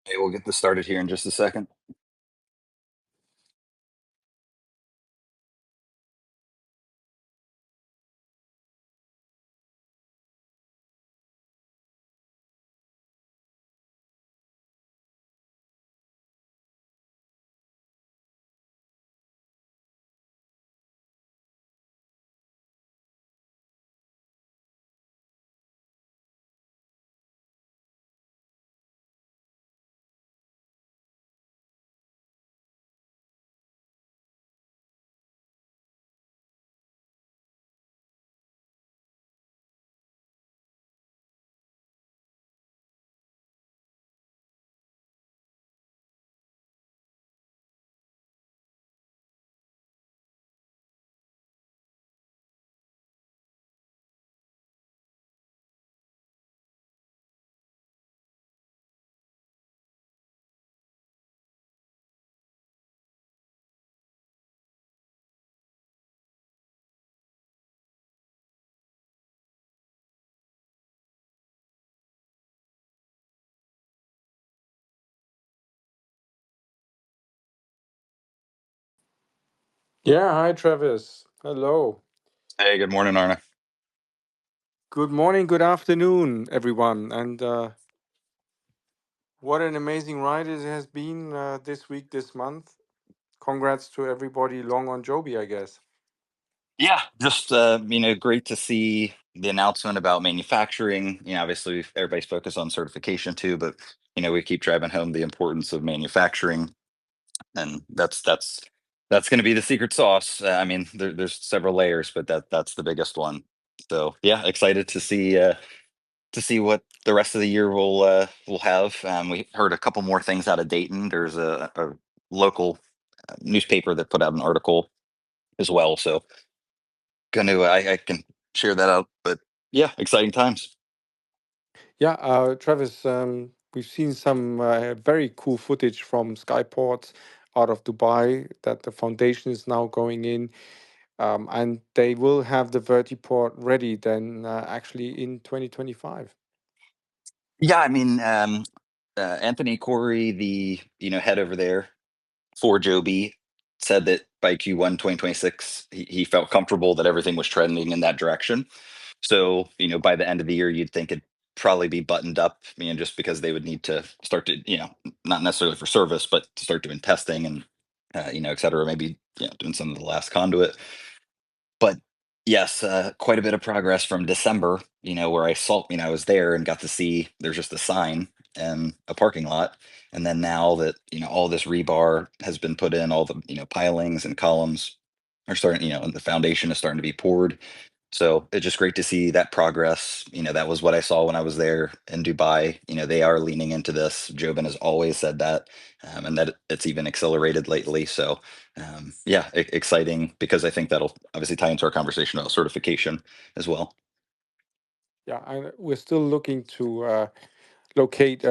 Hey, we'll get this started here in just a second. Yeah, hi Travis. Hello. Hey, good morning, Arna. Good morning, good afternoon, everyone. And what an amazing ride it has been this week, this month. Congrats to everybody long on Joby, I guess. Yeah, just great to see the announcement about manufacturing. Obviously everybody's focused on certification too, but we keep driving home the importance of manufacturing, and that's going to be the secret sauce. There's several layers, but that's the biggest one. So yeah, excited to see what the rest of the year will have. We heard a couple more things out of Dayton. There's a local newspaper that put out an article as well. So I can share that out. But yeah, exciting times. Yeah, Travis, we've seen some very cool footage from Skyports out of Dubai that the foundation is now going in. And they will have the vertiport ready then actually in 2025. Yeah, Anthony Corey, the head over there for Joby, said that by Q1 2026, he felt comfortable that everything was trending in that direction. So, by the end of the year, you'd think it'd probably be buttoned up, just because they would need to start to, not necessarily for service, but to start doing testing and, et cetera, maybe, doing some of the last conduit. But yes, quite a bit of progress from December, where I was there and got to see there's just a sign and a parking lot. And then now that, all this rebar has been put in, all the, pilings and columns are starting, and the foundation is starting to be poured. So it's just great to see that progress. That was what I saw when I was there in Dubai. They are leaning into this. Jobin has always said that, and that it's even accelerated lately. So, yeah, exciting, because I think that'll obviously tie into our conversation about certification as well. Yeah, and we're still looking to locate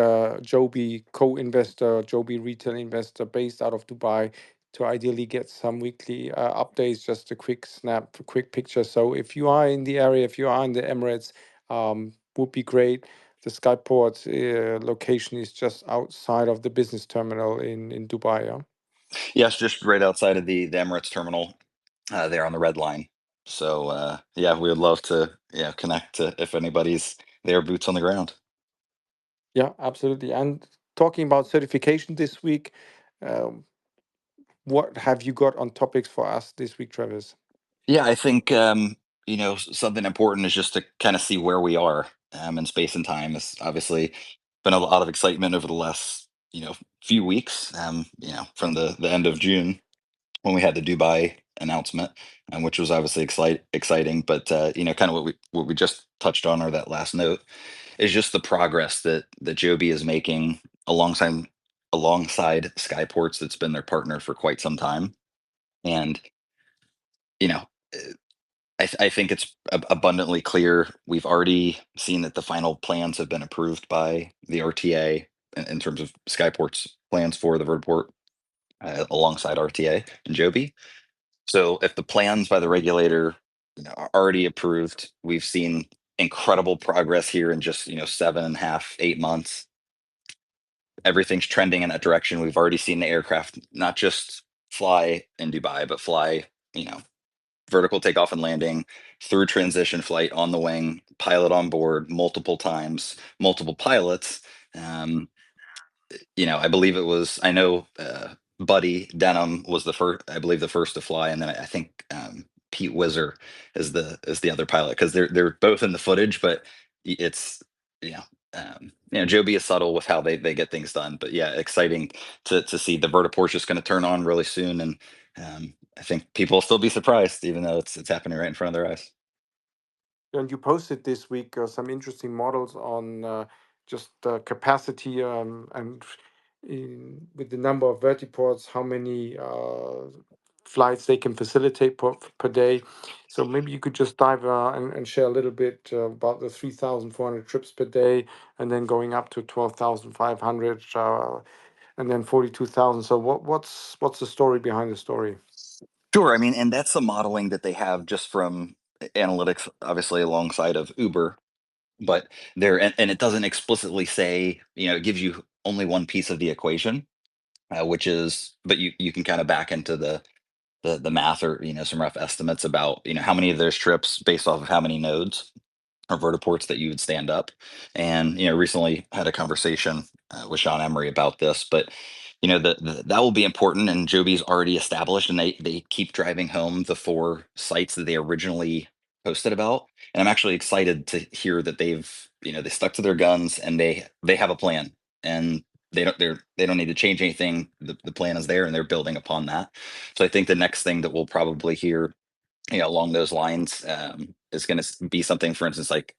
Joby co-investor, Joby retail investor based out of Dubai to ideally get some weekly updates, just a quick snap, a quick picture. So if you are in the area, if you are in the Emirates, would be great. The Skyport location is just outside of the business terminal in Dubai. Yeah? Yes, just right outside of the Emirates terminal, there on the red line. So yeah, we would love to, connect if anybody's there, boots on the ground. Yeah, absolutely. And talking about certification this week, um, what have you got on topics for us this week, Travis? Yeah, I think something important is just to kind of see where we are, in space and time. It's obviously been a lot of excitement over the last few weeks. From the end of June when we had the Dubai announcement, which was obviously exciting. But kind of what we just touched on, or that last note, is just the progress that Joby is making alongside Skyports, that's been their partner for quite some time. And you know. I think it's abundantly clear. We've already seen that the final plans have been approved by the RTA in terms of Skyport's plans for the vertiport, alongside RTA and Joby. So if the plans by the regulator, are already approved, we've seen incredible progress here in just 7.5, 8 months. everything's trending in that direction. We've already seen the aircraft not just fly in Dubai, but fly, you know, vertical takeoff and landing through transition flight on the wing, pilot on board multiple times, multiple pilots. Um, I believe it was, I know Buddy Denham was the first, I believe the first to fly, and then I think Pete Whizzer is the other pilot, because they're both in the footage, but it's you know Joby is subtle with how they get things done, but yeah, exciting to see the vertiport just going to turn on really soon, and I think people will still be surprised, even though it's happening right in front of their eyes. And you posted this week some interesting models on just capacity and with the number of vertiports, how many flights they can facilitate per day. So maybe you could just dive and share a little bit about the 3,400 trips per day, and then going up to 12,500, and then 42,000. So what's the story behind the story? Sure. I mean, and that's the modeling that they have just from analytics, obviously alongside of Uber, but there, and it doesn't explicitly say, it gives you only one piece of the equation, which is, but you can kind of back into the math, or some rough estimates about how many of those trips based off of how many nodes or vertiports that you would stand up. And recently had a conversation with Sean Emery about this, but that will be important. And Joby's already established, and they keep driving home the four sites that they originally posted about. And I'm actually excited to hear that they stuck to their guns, and they have a plan, and they don't need to change anything. The plan is there, and they're building upon that. So I think the next thing that we'll probably hear along those lines, is going to be something, for instance, like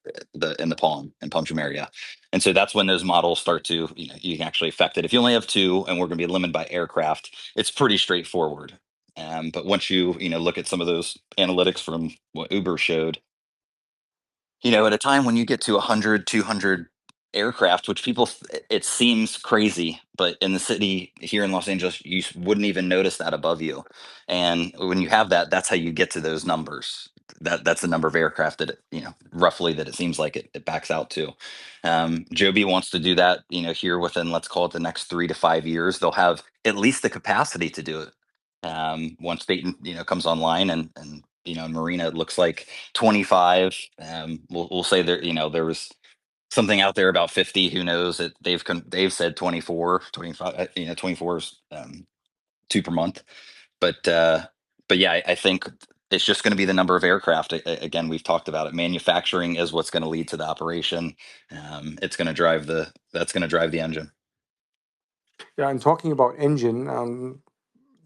in the Palm and Palm Jumeirah. And so that's when those models start to, you can actually affect it. If you only have two and we're going to be limited by aircraft, it's pretty straightforward. But once you look at some of those analytics from what Uber showed, at a time when you get to 100, 200 aircraft, which it seems crazy, but in the city here in Los Angeles, you wouldn't even notice that above you. And when you have that, that's how you get to those numbers. That's the number of aircraft that roughly, that it seems like it backs out to. Joby wants to do that, here within, let's call it, the next 3 to 5 years. They'll have at least the capacity to do it. Once Dayton, comes online, and in Marina, it looks like 25. We'll say there was something out there about 50. Who knows? That they've said 24, 25. 24 is two per month. But yeah, I think it's just going to be the number of aircraft. Again, we've talked about it. Manufacturing is what's going to lead to the operation. It's going to drive that's going to drive the engine. Yeah, and talking about engine,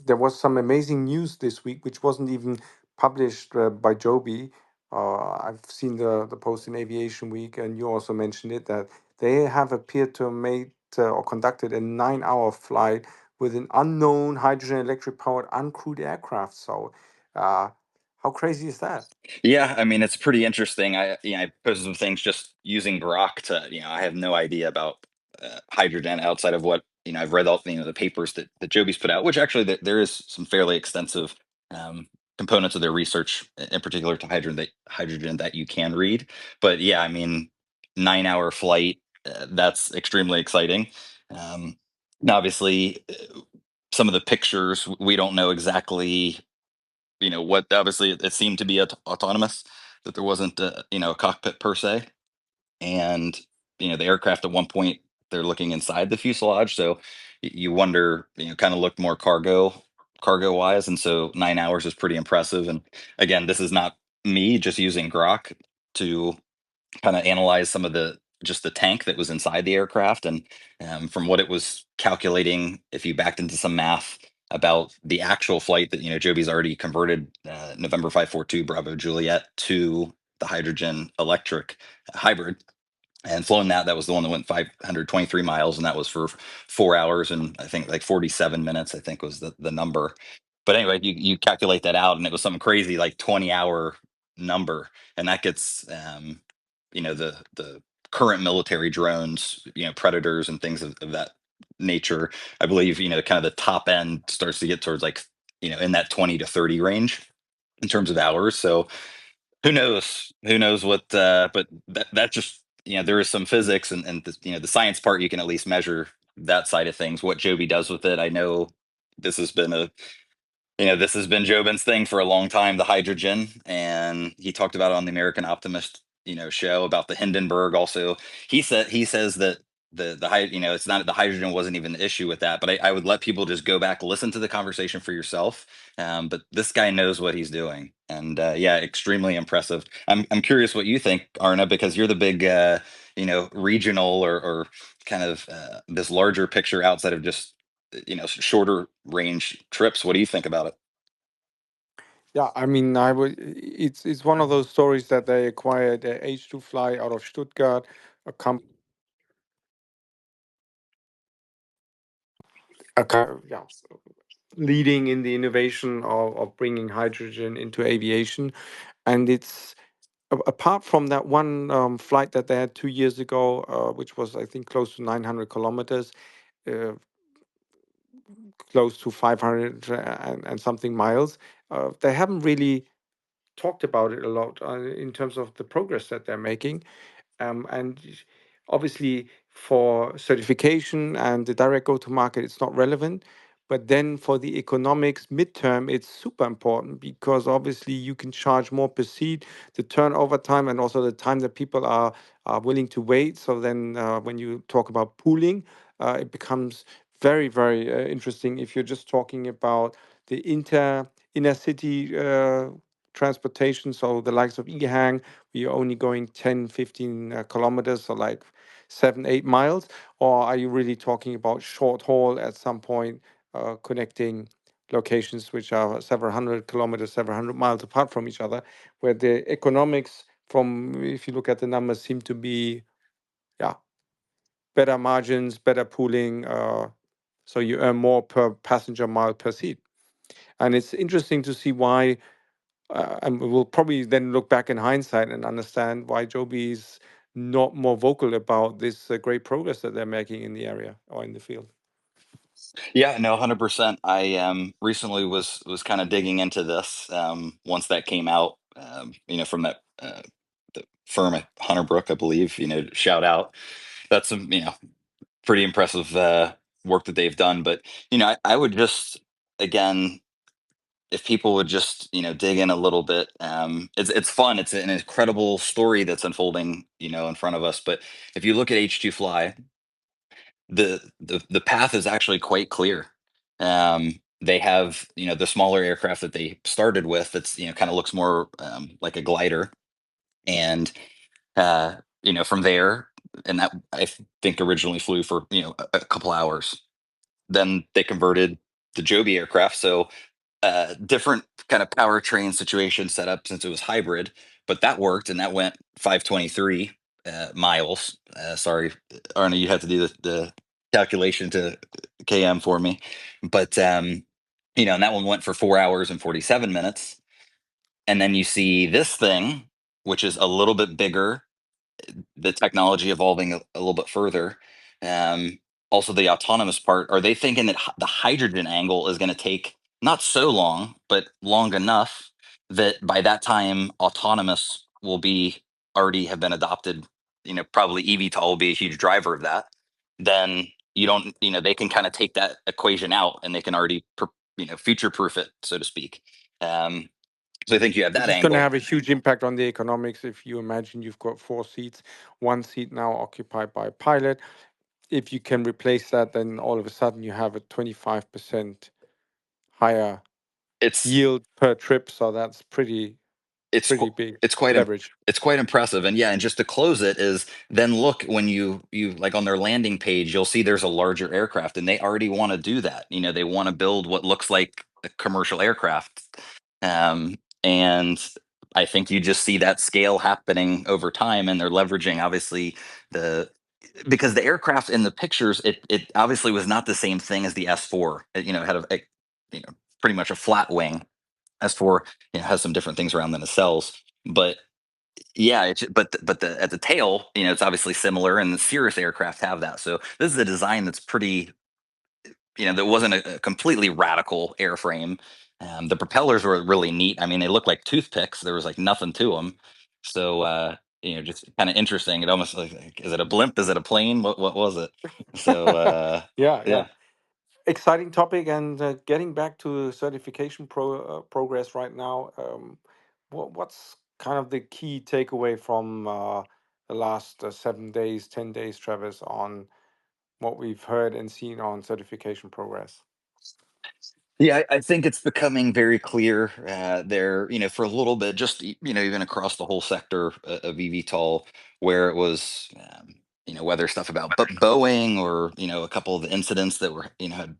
there was some amazing news this week, which wasn't even published by Joby. I've seen the post in Aviation Week, and you also mentioned it, that they have appeared to have made or conducted a 9-hour flight with an unknown hydrogen electric powered uncrewed aircraft. So, uh, how crazy is that? Yeah, I mean, it's pretty interesting. I posted some things just using Grok to, I have no idea about hydrogen outside of what, I've read all, the papers that Joby's put out, which actually there is some fairly extensive um, components of their research, in particular to hydrogen that you can read. But yeah, I mean, 9-hour flight, that's extremely exciting. Um, now, obviously, some of the pictures, we don't know exactly what. Obviously, it seemed to be autonomous, that there wasn't a cockpit per se. And the aircraft, at one point, they're looking inside the fuselage, so you wonder, kind of looked more cargo wise. And so 9 hours is pretty impressive. And again, this is not me just using Grok to kind of analyze some of the tank that was inside the aircraft. And from what it was calculating, if you backed into some math about the actual flight that Joby's already converted, November 542 Bravo Juliet, to the hydrogen electric hybrid, and flown that was the one that went 523 miles, and that was for 4 hours and I think like 47 minutes, I think was the number. But anyway, you calculate that out, and it was some crazy like 20-hour number. And that gets the current military drones, Predators and things of that nature. I believe kind of the top end starts to get towards, like, in that 20 to 30 range in terms of hours. So who knows what, but that just, there is some physics, and the science part you can at least measure that side of things, what Joby does with it. I know this has been a this has been Jobin's thing for a long time, the hydrogen, and he talked about it on the American Optimist, show about the Hindenburg. Also, he says that it's not, the hydrogen wasn't even the issue with that. But I would let people just go back, listen to the conversation for yourself. But this guy knows what he's doing, and yeah, extremely impressive. I'm curious what you think, Arna, because you're the big regional or kind of this larger picture outside of just shorter range trips. What do you think about it? Yeah, I mean, I would. It's one of those stories that they acquired H2 Fly out of Stuttgart, a company, yeah, leading in the innovation of bringing hydrogen into aviation. And it's apart from that one flight that they had 2 years ago, which was I think close to 900 kilometers, uh, close to 500 and something miles. They haven't really talked about it a lot in terms of the progress that they're making. And obviously, for certification and the direct go to market, it's not relevant. But then for the economics midterm, it's super important because obviously you can charge more per seat, the turnover time, and also the time that people are willing to wait. So then when you talk about pooling, it becomes very, very interesting if you're just talking about the inner city transportation. So the likes of Ehang, you're only going 10, 15 kilometers, so like 7, 8 miles? Or are you really talking about short haul at some point, connecting locations which are several hundred kilometers, several hundred miles apart from each other, where the economics, from if you look at the numbers, seem to be, yeah, better margins, better pooling, so you earn more per passenger mile per seat. And it's interesting to see why, and we'll probably then look back in hindsight and understand why Joby is not more vocal about this great progress that they're making in the area or in the field. Yeah, no, 100%. I recently was kind of digging into this once that came out, from that the firm at Hunter Brook, I believe. Shout out. That's some pretty impressive work that they've done. But I would just, again, if people would just dig in a little bit, it's fun. It's an incredible story that's unfolding in front of us. But if you look at H2 Fly, the path is actually quite clear. They have the smaller aircraft that they started with, that's kind of looks more like a glider, and from there, and that I think originally flew for a couple hours. Then they converted the Joby aircraft, so different kind of powertrain situation set up since it was hybrid, but that worked, and that went 523 miles. Sorry, Arna, you had to do the calculation to km for me, but and that one went for 4 hours and 47 minutes. And then you see this thing, which is a little bit bigger, the technology evolving a little bit further. Um, Also, the autonomous part. Are they thinking that the hydrogen angle is going to take not so long, but long enough that by that time, autonomous will be already have been adopted? Probably eVTOL will be a huge driver of that. Then you don't, they can kind of take that equation out, and they can already, future proof it, so to speak. Um, so I think you have Which that is going to angle. have a huge impact on the economics. If you imagine you've got 4 seats, one seat now occupied by a pilot. If you can replace that, then all of a sudden you have a 25% higher It's yield per trip. So that's pretty, it's pretty qu- big it's quite leverage. it's quite impressive. And yeah, and just to close it is, then look, when you like on their landing page, you'll see there's a larger aircraft, and they already want to do that. They want to build what looks like a commercial aircraft. And I think you just see that scale happening over time, and they're leveraging, obviously, the because the aircraft in the pictures, it obviously was not the same thing as the S4. It had you know pretty much a flat wing. S4 has some different things around the nacelles, but yeah, but at the tail, it's obviously similar, and the Cirrus aircraft have that. So this is a design that's pretty, that wasn't a completely radical airframe. The propellers were really neat. I mean, they looked like toothpicks. There was like nothing to them. So just kind of interesting. It almost like, is it a blimp? Is it a plane? What was it? So Yeah, yeah. yeah. Exciting topic. And getting back to certification progress right now, what's kind of the key takeaway from the last 7 days, 10 days, Travis, on what we've heard and seen on certification progress? Yeah, I think it's becoming very clear there, for a little bit, just, even across the whole sector of eVTOL, where it was, whether stuff about Boeing or, a couple of the incidents that were, had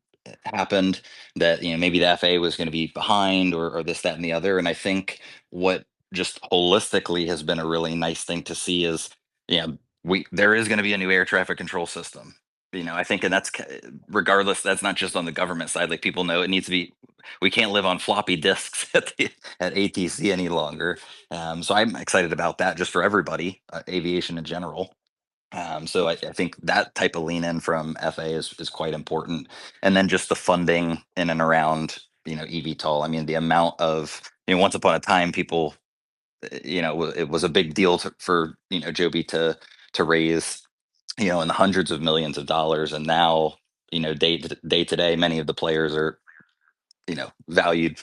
happened that, maybe the FAA was going to be behind or this, that, and the other. And I think what just holistically has been a really nice thing to see is, there is going to be a new air traffic control system. I think, and that's regardless, that's not just on the government side. Like, people know it needs to be. We can't live on floppy disks at ATC any longer. So I'm excited about that, just for everybody, aviation in general. So I think that type of lean in from FA is quite important, and then just the funding in and around eVTOL. I mean, the amount of, once upon a time, people, it was a big deal for Joby to raise, in the hundreds of millions of dollars. And now, day to day, many of the players are, valued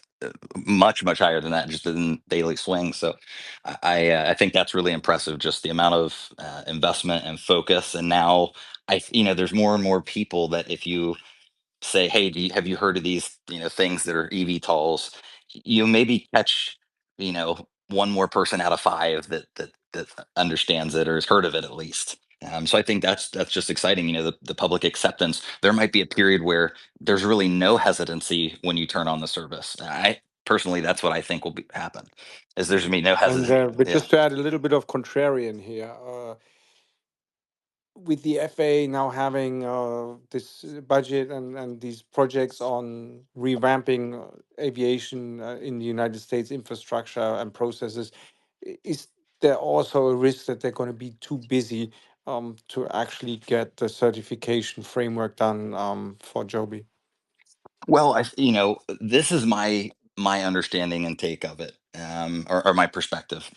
much higher than that, just in daily swing. So I think that's really impressive, just the amount of investment and focus. And now there's more and more people that, if you say, "Hey, have you heard of these, things that are eVTOLs?" You maybe catch, one more person out of five that understands it or has heard of it, at least. So I think that's just exciting. The public acceptance. There might be a period where there's really no hesitancy when you turn on the service. I personally, that's what I think will happen. Is there's gonna be no And hesitancy? but Yeah. just to add a little bit of contrarian here, with the FAA now having this budget and these projects on revamping aviation in the United States infrastructure and processes, is there also a risk that they're going to be too busy to actually get the certification framework done for Joby? Well, this is my understanding and take of it, or my perspective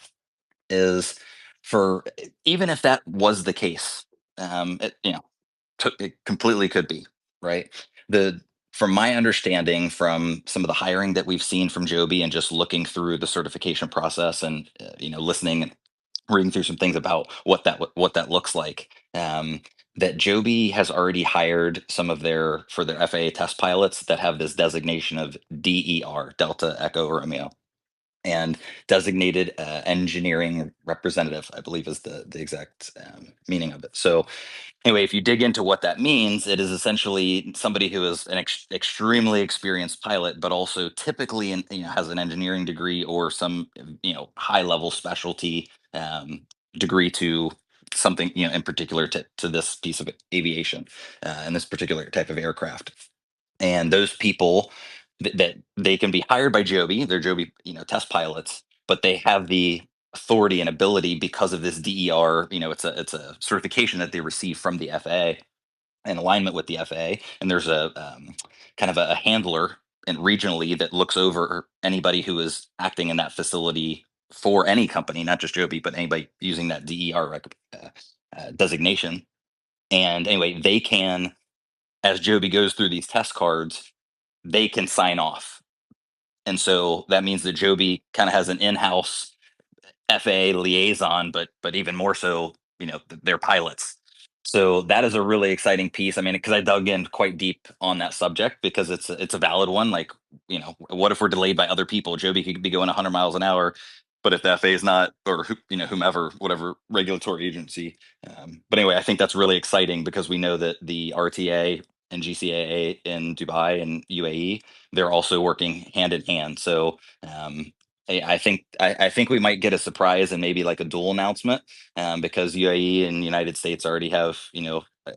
is, for even if that was the case, it completely could be, right. The From my understanding, from some of the hiring that we've seen from Joby, and just looking through the certification process, and listening and reading through some things about what that looks like, that Joby has already hired some of their FAA test pilots that have this designation of DER, Delta Echo Romeo, and designated engineering representative, I believe, is the exact meaning of it. So anyway, if you dig into what that means, it is essentially somebody who is an extremely experienced pilot, but also typically has an engineering degree or some high level specialty degree to something, in particular, to this piece of aviation, and this particular type of aircraft. And those people, that they can be hired by Joby, they're Joby, test pilots, but they have the authority and ability, because of this DER. It's a certification that they receive from the FAA, in alignment with the FAA. And there's a kind of a handler, and regionally, that looks over anybody who is acting in that facility for any company, not just Joby, but anybody using that DER designation. And anyway, they can, as Joby goes through these test cards, they can sign off. And so that means that Joby kind of has an in-house FAA liaison, but even more so, they're pilots. So that is a really exciting piece. I mean, because I dug in quite deep on that subject, because it's a valid one. Like, what if we're delayed by other people? Joby could be going 100 miles an hour, but if the FAA is not, or whomever, whatever regulatory agency. But anyway, I think that's really exciting, because we know that the RTA and GCAA in Dubai and UAE, they're also working hand in hand. So I think we might get a surprise, and maybe like a dual announcement, because UAE and United States already have,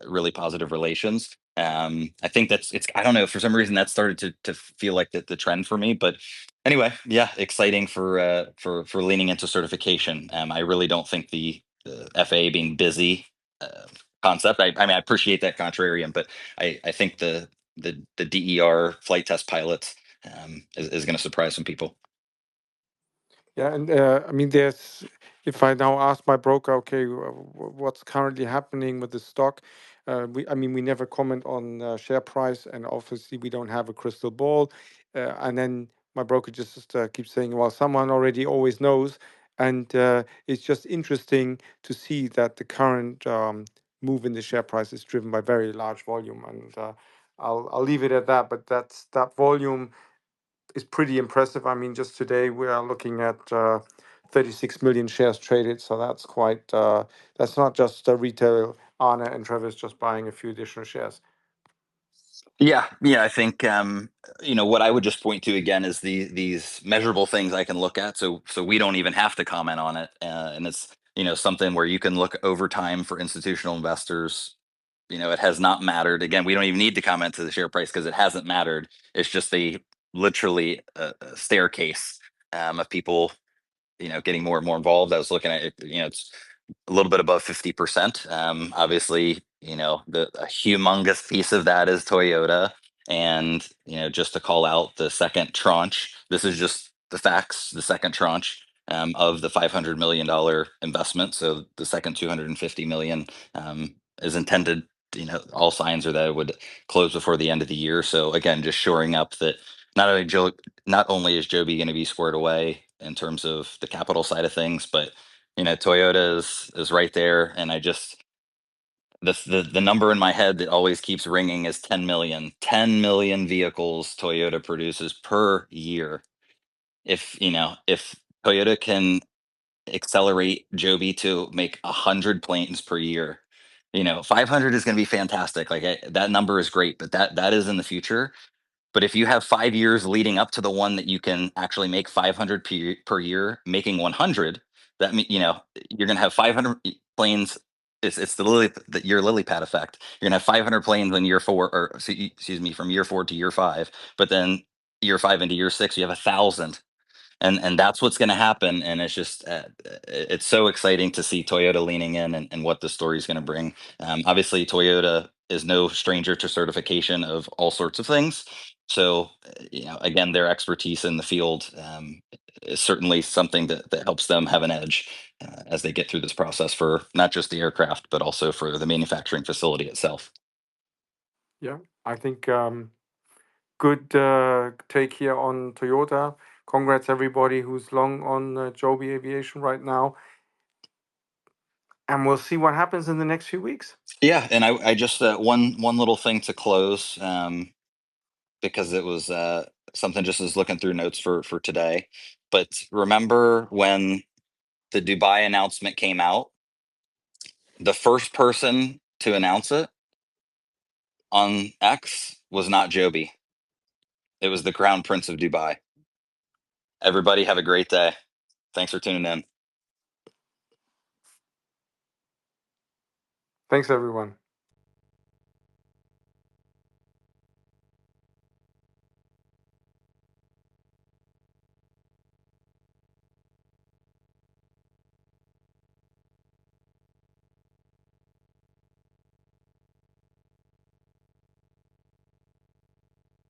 really positive relations. I think it's, I don't know, for some reason that started to feel like the trend for me. But anyway, yeah, exciting for leaning into certification. I really don't think the FAA being busy concept. I mean, I appreciate that contrarian, but I think the DER flight test pilots is going to surprise some people. Yeah, and I mean, there's if I now ask my broker, okay, what's currently happening with the stock? I mean, we never comment on share price, and obviously we don't have a crystal ball. And then my broker just keeps saying, well, someone already always knows. And it's just interesting to see that the current move in the share price is driven by very large volume. And I'll leave it at that. But that volume is pretty impressive. I mean, just today we are looking at 36 million shares traded. So that's quite, that's not just retail Arne and Travis just buying a few additional shares. Yeah, I think what I would just point to again is these measurable things I can look at, so we don't even have to comment on it, and it's something where you can look over time for institutional investors. It has not mattered. Again, we don't even need to comment to the share price because it hasn't mattered. It's just literally a staircase of people getting more and more involved. I was looking at it, it's a little bit above 50%. Obviously, a humongous piece of that is Toyota. And, just to call out the second tranche, this is just the facts, the second tranche of the $500 million investment. So the second 250 million is intended, all signs are that it would close before the end of the year. So again, just shoring up that not only is Joby going to be squared away in terms of the capital side of things, but Toyota is right there, and I just the number in my head that always keeps ringing is 10 million. 10 million vehicles Toyota produces per year. If Toyota can accelerate Joby to make 100 planes per year, 500 is going to be fantastic. Like that number is great, but that is in the future. But if you have 5 years leading up to the one that you can actually make 500 per year, making 100, that mean you're going to have 500 planes. It's your lily pad effect. You're going to have 500 planes in year four, or excuse me, from year four to year five. But then year five into year six, you have 1,000, and that's what's going to happen. And it's just it's so exciting to see Toyota leaning in, and what the story is going to bring. Obviously Toyota is no stranger to certification of all sorts of things, so again, their expertise in the field is certainly something that helps them have an edge as they get through this process, for not just the aircraft but also for the manufacturing facility itself. Yeah, I think good take here on Toyota. Congrats everybody who's long on Joby Aviation right now, and we'll see what happens in the next few weeks. Yeah, and I just one little thing to close, because it was something, just as looking through notes for today. But remember when the Dubai announcement came out, the first person to announce it on X was not Joby. It was the Crown Prince of Dubai. Everybody have a great day. Thanks for tuning in. Thanks everyone.